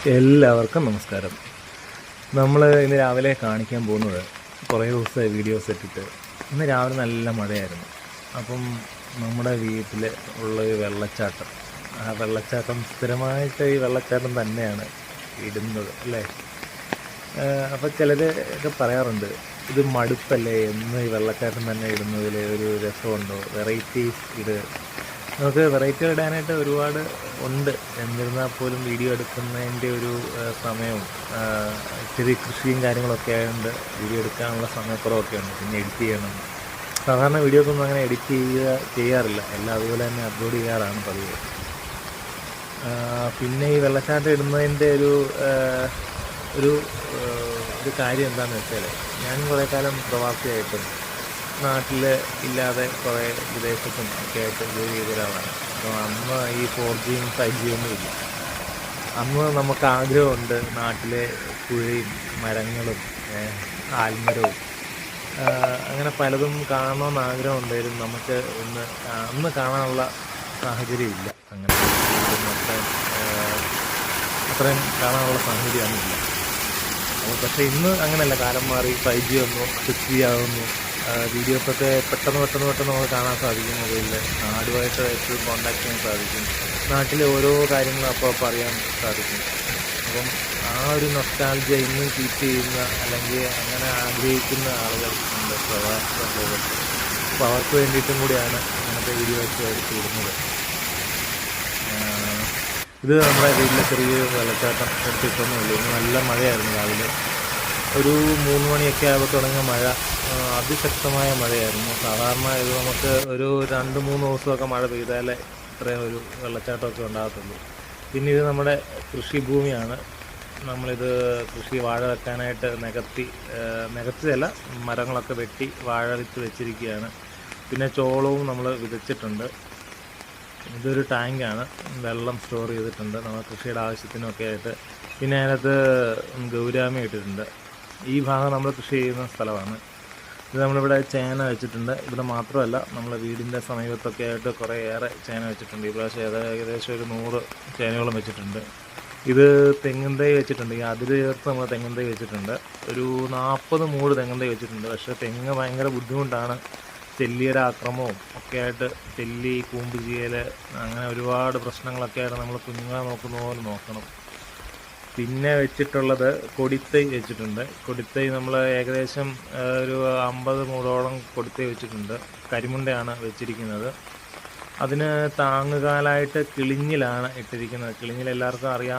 എല്ലാവർക്കും നമസ്കാരം. നമ്മൾ ഇന്ന് രാവിലെ കാണിക്കാൻ പോകുന്നത് കുറേ ദിവസമായി വീഡിയോസ് ഇട്ടിട്ട്. ഇന്ന് രാവിലെ നല്ല മഴയായിരുന്നു. അപ്പം നമ്മുടെ വീട്ടിൽ ഉള്ള ഒരു വെള്ളച്ചാട്ടം, ആ വെള്ളച്ചാട്ടം സ്ഥിരമായിട്ട് ഈ വെള്ളച്ചാട്ടം തന്നെയാണ് ഇടുന്നത് അല്ലേ. അപ്പോൾ ചിലർ ഒക്കെ പറയാറുണ്ട്, ഇത് മടുപ്പല്ലേ എന്ന് ഈ വെള്ളച്ചാട്ടം തന്നെ ഇടുന്നതിൽ ഒരു രസമുണ്ടോ, വെറൈറ്റീസ് ഇത്. നമുക്ക് വെറൈറ്റി ഇടാനായിട്ട് ഒരുപാട് ഉണ്ട്. എന്നിരുന്നാൽ പോലും വീഡിയോ എടുക്കുന്നതിൻ്റെ ഒരു സമയവും ഇത്തിരി കൃഷിയും കാര്യങ്ങളൊക്കെ ആയതുകൊണ്ട് വീഡിയോ എടുക്കാനുള്ള സമയക്കുറവൊക്കെ ഉണ്ട്. പിന്നെ എഡിറ്റ് ചെയ്യണം. സാധാരണ വീഡിയോസൊന്നും അങ്ങനെ എഡിറ്റ് ചെയ്യാറില്ല, എല്ലാം അതുപോലെ തന്നെ അപ്ലോഡ് ചെയ്യാറാണ് പതിവ്. പിന്നെ ഈ വെള്ളച്ചാട്ടം ഇടുന്നതിൻ്റെ ഒരു ഒരു കാര്യം എന്താണെന്ന് വെച്ചാൽ, ഞാൻ കുറേ കാലം പ്രവാസിയായിട്ടും നാട്ടിൽ ഇല്ലാതെ കുറേ വിദേശത്തും ഒക്കെ ആയിട്ട് ജോലി ചെയ്ത ഒരാളാണ്. അപ്പോൾ അന്ന് ഈ 4Gയും 5G ഒന്നും ഇല്ല. അന്ന് നമുക്ക് ആഗ്രഹമുണ്ട് നാട്ടിലെ പുഴയും മരങ്ങളും ആൽമരവും അങ്ങനെ പലതും കാണണമെന്ന് ആഗ്രഹമുണ്ടായിരുന്നു. നമുക്ക് അന്ന് കാണാനുള്ള സാഹചര്യം ഇല്ല. അങ്ങനെ അത്രയും കാണാനുള്ള സാഹചര്യം അന്നില്ല. അപ്പോൾ പക്ഷേ ഇന്ന് അങ്ങനെയല്ല, കാലം മാറി 5G വന്നു, 6G ആകുന്നു. വീഡിയോസൊക്കെ പെട്ടെന്ന് നമുക്ക് കാണാൻ സാധിക്കും. മൊബൈലിൽ നാടുമായിട്ട് എപ്പോഴും കോൺടാക്ട് ചെയ്യാൻ സാധിക്കും. നാട്ടിലെ ഓരോ കാര്യങ്ങളും അപ്പോൾ അറിയാൻ സാധിക്കും. അപ്പം ആ ഒരു നൊസ്റ്റാൾജിയ ഇന്നും കീപ്പ് ചെയ്യുന്ന അല്ലെങ്കിൽ അങ്ങനെ ആഗ്രഹിക്കുന്ന ആളുകൾ ഉണ്ട് പ്രവാസ ലോകത്ത്. അപ്പോൾ അവർക്ക് വേണ്ടിയിട്ടും കൂടിയാണ് അങ്ങനത്തെ വീഡിയോസ് എടുത്തിടുന്നത്. ഇത് നമ്മുടെ വീട്ടിലെ ചെറിയൊരു വെള്ളച്ചാട്ടം എടുത്തിട്ടൊന്നും ഉള്ളൂ. ഇന്ന് നല്ല മഴയായിരുന്നു. രാവിലെ ഒരു 3 മണിയൊക്കെ ആയപ്പോൾ തുടങ്ങിയ മഴ അതിശക്തമായ മഴയായിരുന്നു. സാധാരണ ഇത് നമുക്ക് ഒരു 2-3 ദിവസമൊക്കെ മഴ പെയ്താലേ ഇത്രയും ഒരു വെള്ളച്ചാട്ടമൊക്കെ ഉണ്ടാകത്തുള്ളൂ. പിന്നെ ഇത് നമ്മുടെ കൃഷിഭൂമിയാണ്. നമ്മളിത് വാഴ വെക്കാനായിട്ട് നികത്തിയല്ല, മരങ്ങളൊക്കെ വെട്ടി വാഴ വിത്ത് വെച്ചിരിക്കുകയാണ്. പിന്നെ ചോളവും നമ്മൾ വിതച്ചിട്ടുണ്ട്. ഇതൊരു ടാങ്കാണ്, വെള്ളം സ്റ്റോർ ചെയ്തിട്ടുണ്ട് നമ്മൾ കൃഷിയുടെ ആവശ്യത്തിനൊക്കെ ആയിട്ട്. പിന്നെ അതിനകത്ത് ഗൗരാമി ഇട്ടിട്ടുണ്ട്. ഈ ഭാഗം നമ്മൾ കൃഷി ചെയ്യുന്ന സ്ഥലമാണ്. ഇത് നമ്മളിവിടെ ചേന വെച്ചിട്ടുണ്ട്. ഇവിടെ മാത്രമല്ല, നമ്മളെ വീടിൻ്റെ സമീപത്തൊക്കെ ആയിട്ട് കുറേയേറെ ചേന വെച്ചിട്ടുണ്ട്. ഈ പ്രാവശ്യം ഏകദേശം ഒരു 100 ചേനകളും വെച്ചിട്ടുണ്ട്. ഇത് തെങ്ങിൻ തൈ വെച്ചിട്ടുണ്ട്. ഈ അതിൽ ചേർത്ത് നമ്മൾ തെങ്ങിൻ തൈ വെച്ചിട്ടുണ്ട്. ഒരു 40 മൂട് തെങ്ങിൻ തൈ വെച്ചിട്ടുണ്ട്. പക്ഷേ തെങ്ങ് ഭയങ്കര ബുദ്ധിമുട്ടാണ്. ചെല്ലിയുടെ ആക്രമവും ഒക്കെ ആയിട്ട്, ചെല്ലി, കൂമ്പ് ചെയ്യൽ, അങ്ങനെ ഒരുപാട് പ്രശ്നങ്ങളൊക്കെ ആയിട്ട് നമ്മൾ കുഞ്ഞുങ്ങളെ നോക്കുന്ന പോലെ നോക്കണം. പിന്നെ വെച്ചിട്ടുള്ളത് കൊടിത്തൈ വെച്ചിട്ടുണ്ട്. കൊടിത്തൈ നമ്മൾ ഏകദേശം ഒരു 50 മൂടോളം കൊടിത്തൈ വെച്ചിട്ടുണ്ട്. കരിമുണ്ടയാണ് വെച്ചിരിക്കുന്നത്. അതിന് താങ്ങുകാലായിട്ട് കിളിഞ്ഞിലാണ് ഇട്ടിരിക്കുന്നത്. കിളിഞ്ഞിൽ എല്ലാവർക്കും അറിയാം.